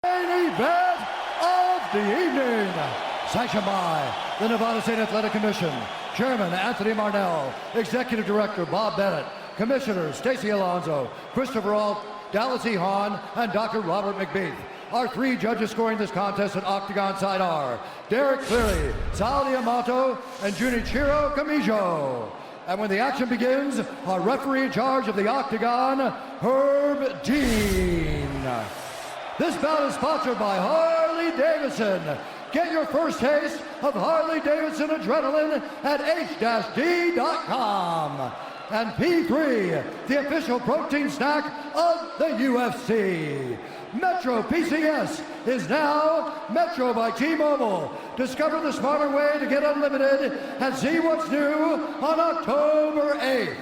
Main event of the evening, sanctioned by the Nevada State Athletic Commission, Chairman Anthony Marnell, Executive Director Bob Bennett, Commissioners Stacey Alonso, Christopher Alt, Dallas E. Hahn, and Dr. Robert McBeath. Our three judges scoring this contest at Octagon side are Derek Cleary, Sal Diamato, and Junichiro Kamijo. And when the action begins, our referee in charge of the Octagon, Herb Dean. This bout is sponsored by Harley-Davidson. Get your first taste of Harley-Davidson adrenaline at h-d.com. And P3, the official protein snack of the UFC. Metro PCS is now Metro by T-Mobile. Discover the smarter way to get unlimited and see what's new on October 8th.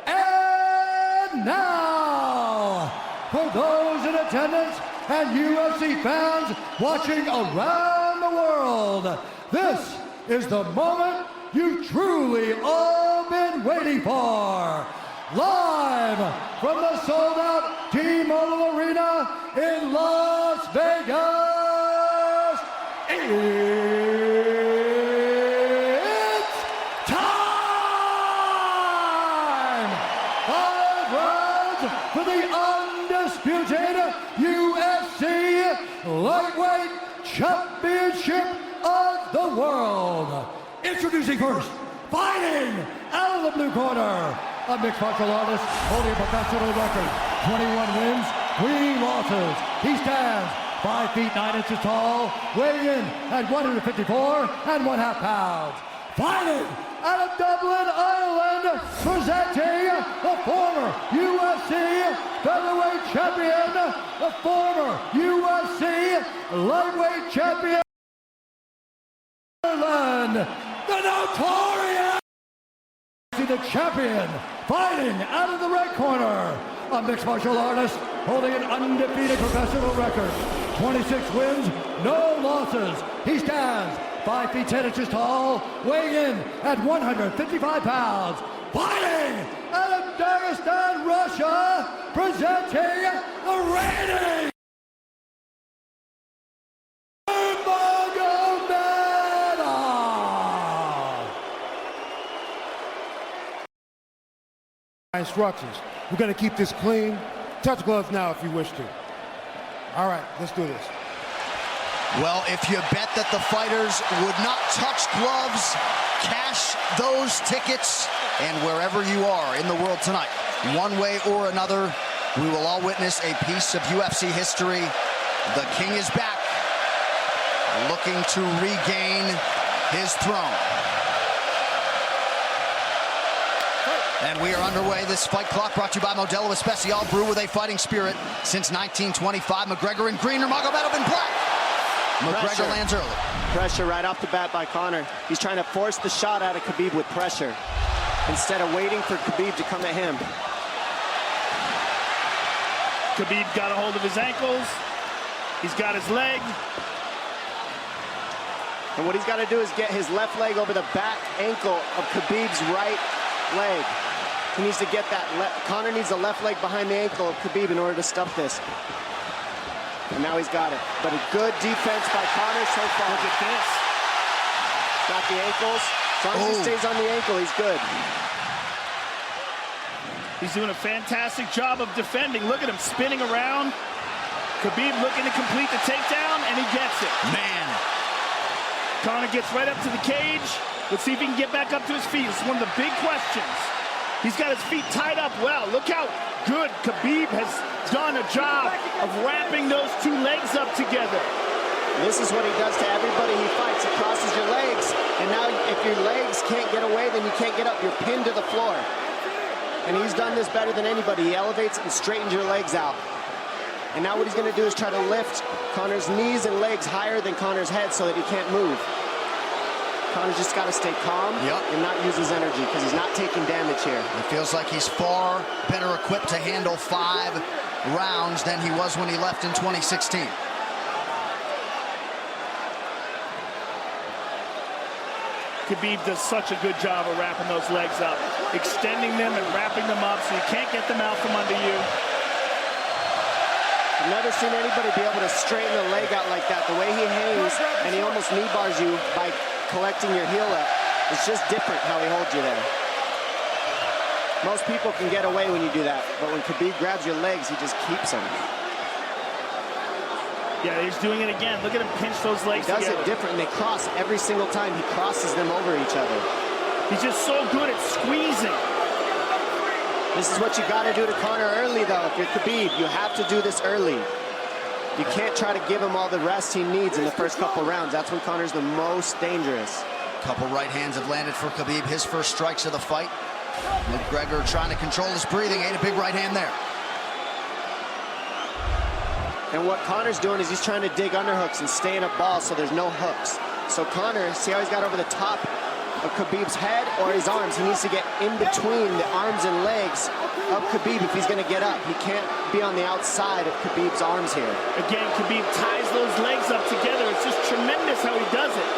And now, for those in attendance and UFC fans watching around the world, this is the moment you've truly all been waiting for. Live from the sold-out T-Mobile Arena in Las Vegas, it's time! 5 rounds for the undisputed UFC Lightweight Championship of the World. Introducing first, fighting out of the blue corner, a mixed martial artist holding a professional record, 21 wins, 3 losses. He stands 5 feet 9 inches tall, weighing in at 154 1/2 pounds. Fighting out of Dublin, Ireland, presenting the former UFC featherweight champion, the former UFC lightweight champion, Ireland, the notorious, the champion, fighting out of the red corner, a mixed martial artist holding an undefeated professional record, 26 wins, no losses. He stands 5 feet 10 inches tall, weighing in at 155 pounds. Fighting out of Dagestan, Russia, presenting the reigning instructions. We're going to keep this clean. Touch gloves now if you wish to. All right, let's do this. Well, if you bet that the fighters would not touch gloves, cash those tickets, and wherever you are in the world tonight, one way or another, we will all witness a piece of UFC history. The king is back, looking to regain his throne. And we are underway. This fight clock brought to you by Modelo Especial, brew with a fighting spirit since 1925. McGregor in green, Nurmagomedov in black. McGregor lands early. Pressure right off the bat by Conor. He's trying to force the shot out of Khabib with pressure instead of waiting for Khabib to come at him. Khabib got a hold of his ankles. He's got his leg. And what he's got to do is get his left leg over the back ankle of Khabib's right leg. He needs to get that. Conor needs the left leg behind the ankle of Khabib in order to stuff this. And now he's got it. But a good defense by Conor so far. Look at this. Got the ankles. As long as he stays on the ankle, he's good. He's doing a fantastic job of defending. Look at him spinning around. Khabib looking to complete the takedown, and he gets it. Man. Conor gets right up to the cage. Let's see if he can get back up to his feet. It's one of the big questions. He's got his feet tied up well. Look how good Khabib has done a job of wrapping those two legs up together. This is what he does to everybody he fights. He crosses your legs, and now if your legs can't get away, then you can't get up. You're pinned to the floor. And he's done this better than anybody. He elevates and straightens your legs out. And now what he's going to do is try to lift Conor's knees and legs higher than Conor's head so that he can't move. Conor's just got to stay calm and not use his energy because he's not taking damage here. It feels like he's far better equipped to handle 5 rounds than he was when he left in 2016. Khabib does such a good job of wrapping those legs up, extending them and wrapping them up so you can't get them out from under you. I've never seen anybody be able to straighten the leg out like that. The way he hangs, and he almost knee bars you by collecting your heel up. It's just different how he holds you there. Most people can get away when you do that, but when Khabib grabs your legs, he just keeps them. Yeah, he's doing it again. Look at him pinch those legs together. He does it different, and they cross every single time. He crosses them over each other. He's just so good at squeezing. This is what you got to do to Conor early, though. If you're Khabib, you have to do this early. You can't try to give him all the rest he needs in the first couple rounds. That's when Conor's the most dangerous. Couple right hands have landed for Khabib. His first strikes of the fight. Gregor trying to control his breathing. Ate a big right hand there. And what Conor's doing is he's trying to dig underhooks and stay in a ball so there's no hooks. So Conor, see how he's got over the top of Khabib's head or his arms? He needs to get in between the arms and legs of Khabib if he's going to get up. He can't be on the outside of Khabib's arms here. Again, Khabib ties those legs up together. It's just tremendous how he does it.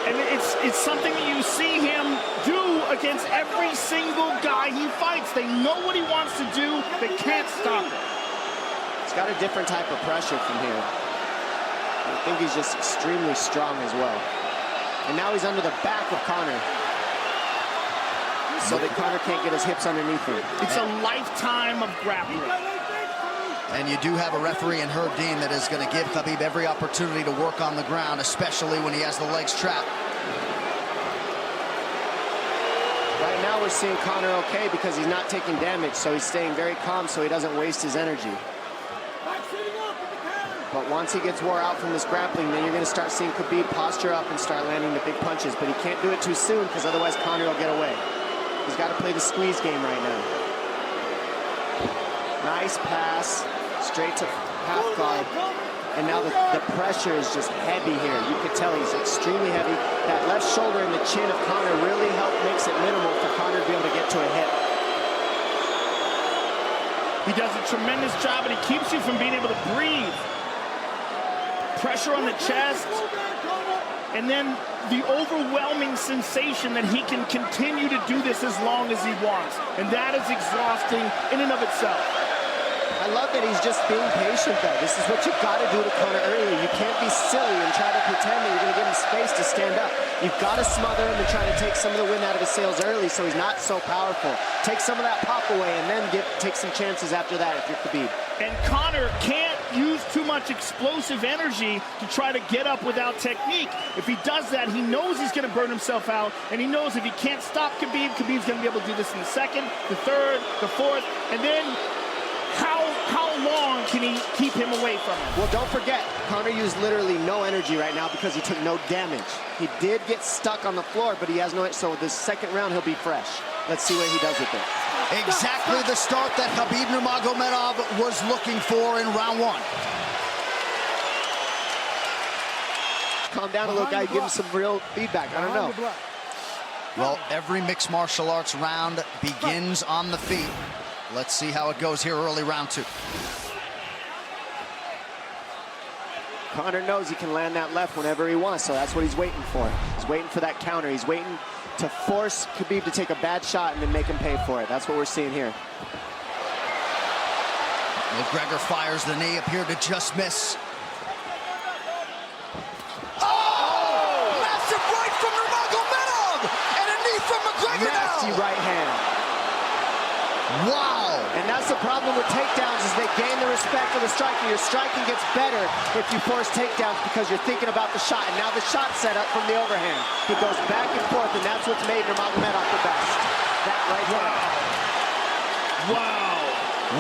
And it's something that you see him do against every single guy he fights. They know what he wants to do. They can't stop it. He's got a different type of pressure from here. I think he's just extremely strong as well. And now he's under the back of Conor, so that Conor can't get his hips underneath him. It's a lifetime of grappling. And you do have a referee in Herb Dean that is going to give Khabib every opportunity to work on the ground, especially when he has the legs trapped. Right now we're seeing Conor okay because he's not taking damage, so he's staying very calm so he doesn't waste his energy. But once he gets wore out from this grappling, then you're going to start seeing Khabib posture up and start landing the big punches. But he can't do it too soon because otherwise Conor will get away. He's got to play the squeeze game right now. Nice pass, straight to half guard. And now the pressure is just heavy here. You can tell he's extremely heavy. That left shoulder and the chin of Conor really makes it minimal for Conor to be able to get to a hit. He does a tremendous job, and he keeps you from being able to breathe. Pressure on the chest, and then the overwhelming sensation that he can continue to do this as long as he wants. And that is exhausting in and of itself. I love that he's just being patient, though. This is what you've got to do to Conor early. You can't be silly and try to pretend that you're going to give him space to stand up. You've got to smother him and try to take some of the wind out of his sails early so he's not so powerful. Take some of that pop away and then take some chances after that if you're Khabib. And Conor can't use too much explosive energy to try to get up without technique. If he does that, he knows he's going to burn himself out, and he knows if he can't stop Khabib, Khabib's going to be able to do this in the second, the third, the fourth, and then how long can he keep him away from him? Well, don't forget, Conor used literally no energy right now because he took no damage. He did get stuck on the floor, but he has no, so this second round he'll be fresh. Let's see what he does with it. Exactly the start that Khabib Nurmagamedov was looking for in round one. Calm down a little guy, give him some real feedback. I don't know. Well, every mixed martial arts round begins on the feet. Let's see how it goes here early round two. Conor knows he can land that left whenever he wants, so that's what he's waiting for. He's waiting for that counter. He's waiting to force Khabib to take a bad shot and then make him pay for it. That's what we're seeing here. Gregor fires the knee, appeared to just miss. Oh! Massive right from Nurmagomedov! And a knee from McGregor Nasty now! right hand. Wow! And that's the problem with takedowns is they gain the respect of the striker. Your striking gets better if you force takedowns because you're thinking about the shot. And now the shot set up from the overhand. He goes back and forth, and that's what's made Nurmagomedov the best. That right hand. Wow.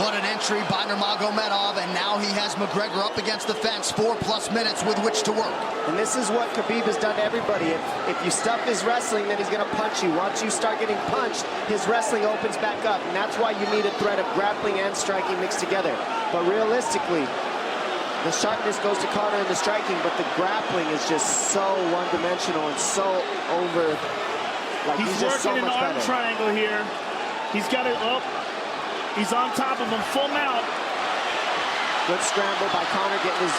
What an entry by Nurmagomedov, and now he has McGregor up against the fence, 4+ minutes with which to work. And this is what Khabib has done to everybody. If you stuff his wrestling, then he's going to punch you. Once you start getting punched, his wrestling opens back up, and that's why you need a threat of grappling and striking mixed together. But realistically, the sharpness goes to Conor in the striking, but the grappling is just so one-dimensional and so over. Like he's just so working much an arm better. triangle here. He's got it up. He's on top of him, full mount. Good scramble by Conor, getting his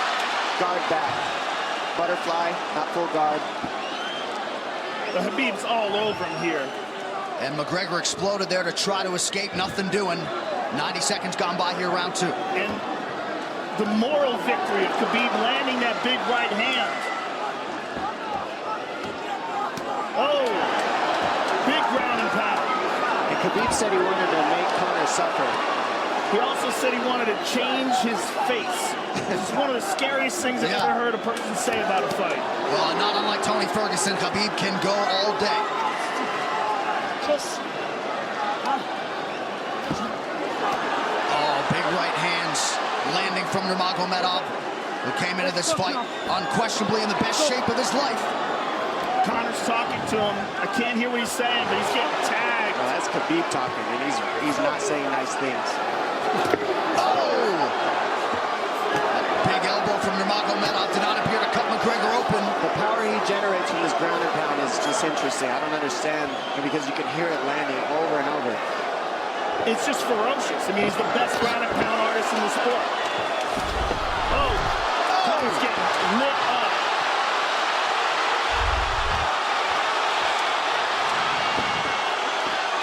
guard back. Butterfly, not full guard. The Habib's all over him here. And McGregor exploded there to try to escape, nothing doing. 90 seconds gone by here, round two. And the moral victory of Khabib landing that big right hand. Oh, big ground and pound. And Khabib said he wanted to make Conor suffer. He also said he wanted to change his face. This is one of the scariest things I've ever heard a person say about a fight. Well, not unlike Tony Ferguson, Khabib can go all day. Oh, big right hands landing from Nurmagomedov, who came into this fight unquestionably in the best shape of his life. Conor's talking to him. I can't hear what he's saying, but he's getting tagged. Well, that's Khabib talking, and he's not saying nice things. Oh! Big elbow from Nurmagomedov did not appear to cut McGregor open. The power he generates from this ground and pound is just interesting. I don't understand, because you can hear it landing over and over. It's just ferocious. I mean, he's the best ground and pound artist in the sport. Oh! Conor's getting lit up.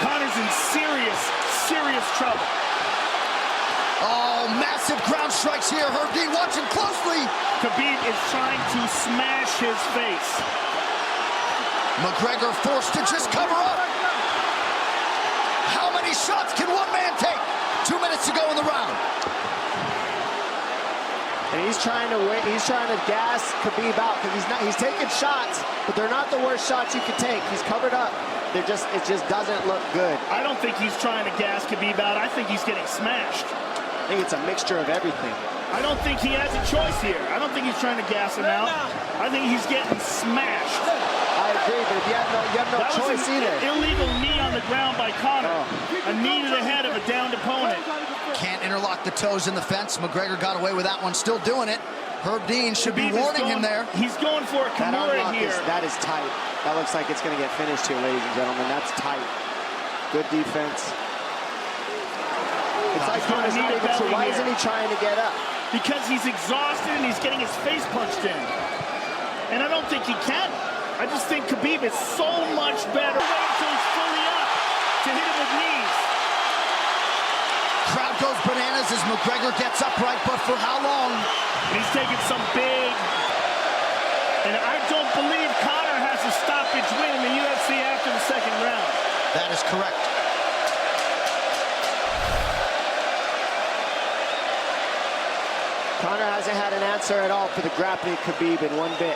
Conor's in serious trouble. Oh, massive ground strikes here. Habib watching closely. Khabib is trying to smash his face. McGregor forced to just cover up. How many shots can one man take? 2 minutes to go in the round. And he's trying to gas Khabib out, because he's taking shots, but they're not the worst shots you can take. He's covered up. It just doesn't look good. I don't think he's trying to gas Khabib out. I think he's getting smashed. I think it's a mixture of everything. I don't think he has a choice here. I don't think he's trying to gas him out. I think he's getting smashed. I agree, but you have no choice either. Illegal knee on the ground by Conor. A knee to the head of a downed opponent. Can't interlock the toes in the fence. McGregor got away with that one, still doing it. Herb Dean should be warning him there. He's going for a kemeri here. That is tight. That looks like it's going to get finished here, ladies and gentlemen. That's tight. Good defense. It's like Conor's not even sure. Why isn't he trying to get up? Because he's exhausted and he's getting his face punched in. And I don't think he can. I just think Khabib is so much better. Wait until he's fully up to hit him with knees. Crowd goes bananas as McGregor gets upright, but for how long? And he's taking some big... And I don't believe Conor has a stoppage win in the UFC after the second round. That is correct. Conor hasn't had an answer at all for the grappling Khabib in one bit.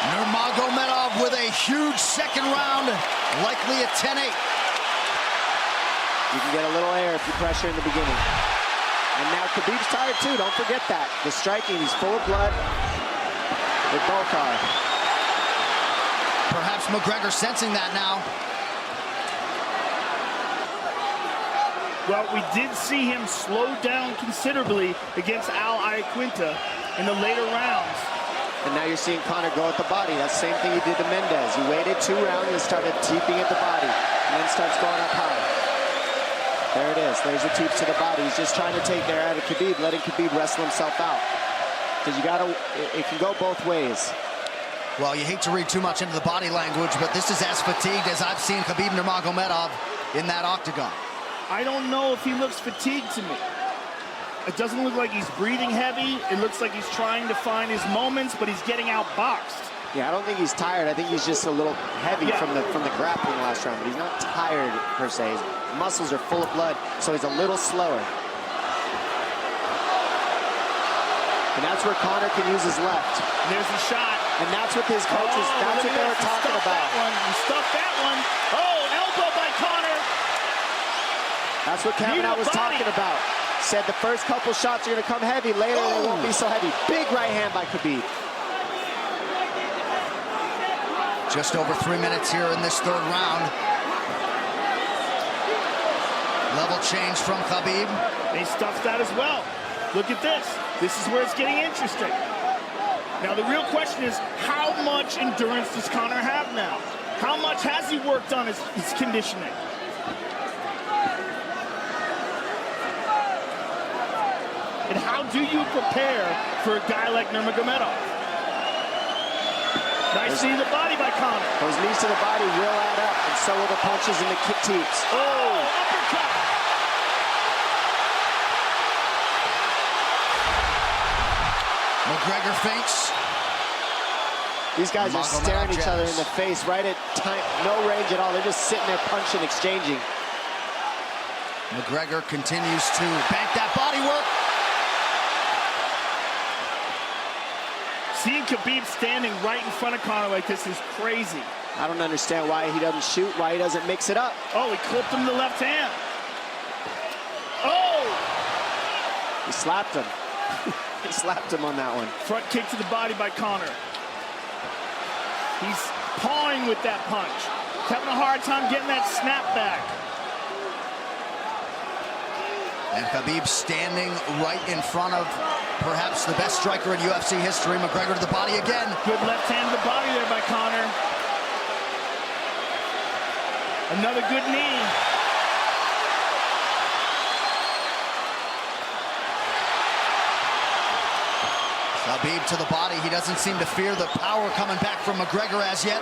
Nurmagomedov with a huge second round, likely a 10-8. You can get a little air if you pressure in the beginning. And now Khabib's tired too, don't forget that. The striking, he's full of blood. They both are. Perhaps McGregor sensing that now. Well, we did see him slow down considerably against Al Iaquinta in the later rounds. And now you're seeing Conor go at the body. That's the same thing he did to Mendez. He waited 2 rounds and started teeping at the body, and then starts going up high. There it is. There's the teeps to the body. He's just trying to take there out of Khabib, letting Khabib wrestle himself out. Because it can go both ways. Well, you hate to read too much into the body language, but this is as fatigued as I've seen Khabib Nurmagomedov in that octagon. I don't know if he looks fatigued to me. It doesn't look like he's breathing heavy. It looks like he's trying to find his moments, but he's getting outboxed. Yeah, I don't think he's tired. I think he's just a little heavy from the grappling last round, but he's not tired per se. His muscles are full of blood, so he's a little slower. And that's where Conor can use his left. There's a shot. And that's what his coaches, that's what they were talking about. He stuffed that one. Oh, elbow by Conor. That's what Kavanaugh was talking about. Said the first couple shots are going to come heavy. Later, they won't be so heavy. Big right hand by Khabib. Just over 3 minutes here in this third round. Level change from Khabib. They stuffed that as well. Look at this. This is where it's getting interesting. Now, the real question is, how much endurance does Conor have now? How much has he worked on his conditioning? And how do you prepare for a guy like Nurmagomedov? Nice knee to the body by Conor. Those knees to the body will add up, and so will the punches and the kick teeps. Oh, uppercut. McGregor feints. These guys are staring each other in the face right at time, no range at all. They're just sitting there punching, exchanging. McGregor continues to bank that body work. Seeing Khabib standing right in front of Conor like this is crazy. I don't understand why he doesn't shoot, why he doesn't mix it up. Oh, he clipped him the left hand. Oh! He slapped him. He slapped him on that one. Front kick to the body by Conor. He's pawing with that punch. He's having a hard time getting that snap back. And Khabib standing right in front of perhaps the best striker in UFC history. McGregor to the body again. Good left hand to the body there by Conor. Another good knee. Khabib to the body. He doesn't seem to fear the power coming back from McGregor as yet.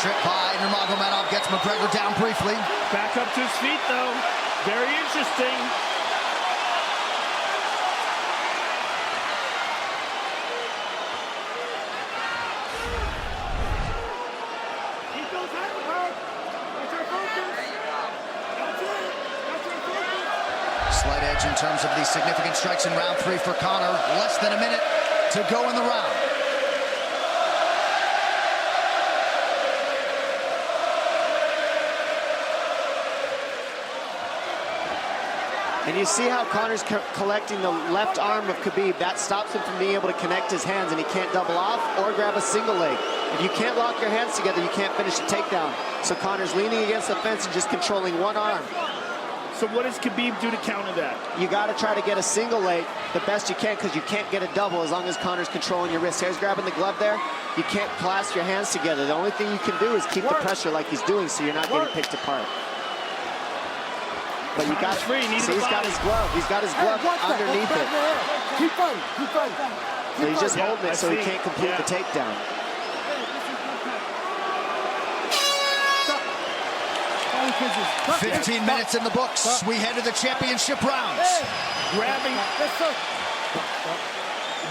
Trip by Nurmagomedov gets McGregor down briefly. Back up to his feet, though. Very interesting. Slight edge in terms of these significant strikes in round 3 for Conor. Less than a minute to go in the round. And you see how Conor's collecting the left arm of Khabib. That stops him from being able to connect his hands, and he can't double off or grab a single leg. If you can't lock your hands together, you can't finish a takedown. So Conor's leaning against the fence and just controlling one arm. So what does Khabib do to counter that? You got to try to get a single leg the best you can, because you can't get a double as long as Conor's controlling your wrist. Here's grabbing the glove there. You can't clasp your hands together. The only thing you can do is keep the pressure like he's doing, so you're not getting picked apart. But you got free. See, he's got his glove. He's got his glove underneath it. Keep fighting. Keep fighting. So he's just holding it so he can't complete the takedown. Stop. 15 minutes in the books. We head to the championship rounds. Grabbing.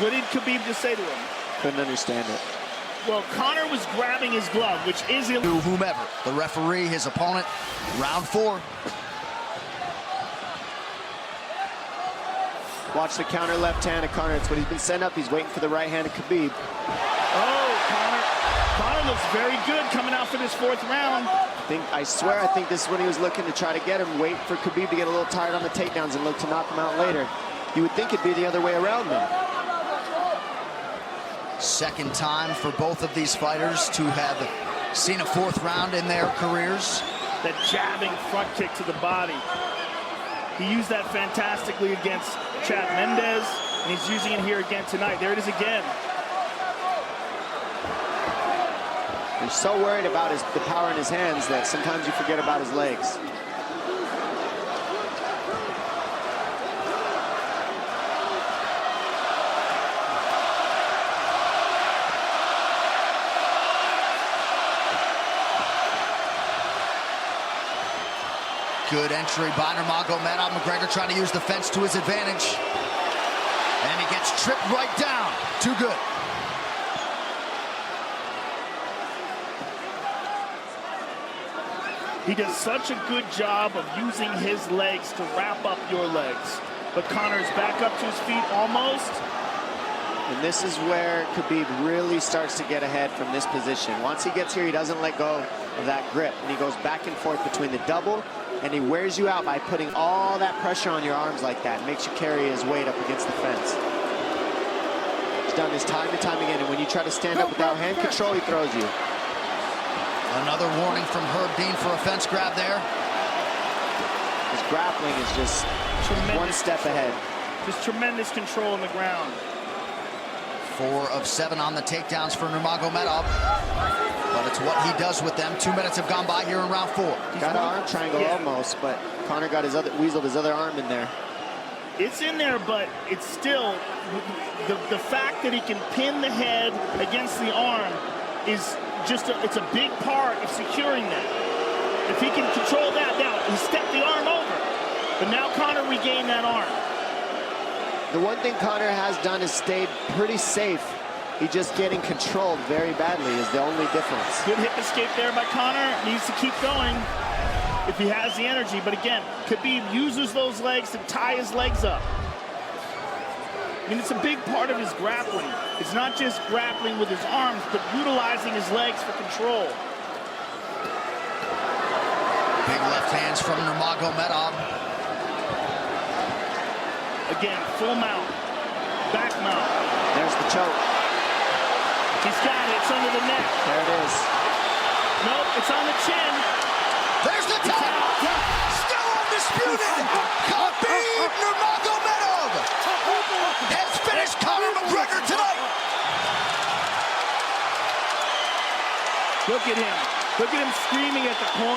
What did Khabib just say to him? Couldn't understand it. Well, Conor was grabbing his glove, which is To whomever. The referee, his opponent. Round 4. Watch the counter left hand of Conor. It's what he's been set up. He's waiting for the right hand of Khabib. Oh, Conor looks very good coming out for this 4th round. I swear, I think this is when he was looking to try to get him, wait for Khabib to get a little tired on the takedowns and look to knock him out later. You would think it'd be the other way around, though. Second time for both of these fighters to have seen a 4th round in their careers. That jabbing front kick to the body. He used that fantastically against Chad Mendes, and he's using it here again tonight. There it is again. He's so worried about the power in his hands that sometimes you forget about his legs. Good entry by Nurmagomedov. McGregor trying to use the fence to his advantage. And he gets tripped right down. Too good. He does such a good job of using his legs to wrap up your legs. But Conor's back up to his feet almost. And this is where Khabib really starts to get ahead from this position. Once he gets here, he doesn't let go of that grip. And he goes back and forth between the double, and he wears you out by putting all that pressure on your arms like that. It makes you carry his weight up against the fence. He's done this time and time again, and when you try to stand up without hand control, he throws you. Another warning from Herb Dean for a fence grab there. His grappling is just one step ahead. Just tremendous control on the ground. 4 of 7 on the takedowns for Nurmagomedov. But it's what he does with them. 2 minutes have gone by here in round 4. Got an arm triangle almost, but Conor got weaseled his other arm in there. It's in there, but it's still the fact that he can pin the head against the arm is just it's a big part of securing that. If he can control that, now he stepped the arm over. But now Conor regained that arm. The one thing Conor has done is stayed pretty safe. He's just getting controlled very badly is the only difference. Good hip escape there by Conor. Needs to keep going if he has the energy. But again, Khabib uses those legs to tie his legs up. I mean, it's a big part of his grappling. It's not just grappling with his arms, but utilizing his legs for control. Big left hands from Nurmagomedov. Again, full mount, back mount. There's the choke. He's got it, it's under the neck. There it is. Nope, it's on the chin. There's the tap. Still undisputed. Habib Nurmagamedov has finished Conor McGregor tonight. Look at him. Look at him screaming at the corner.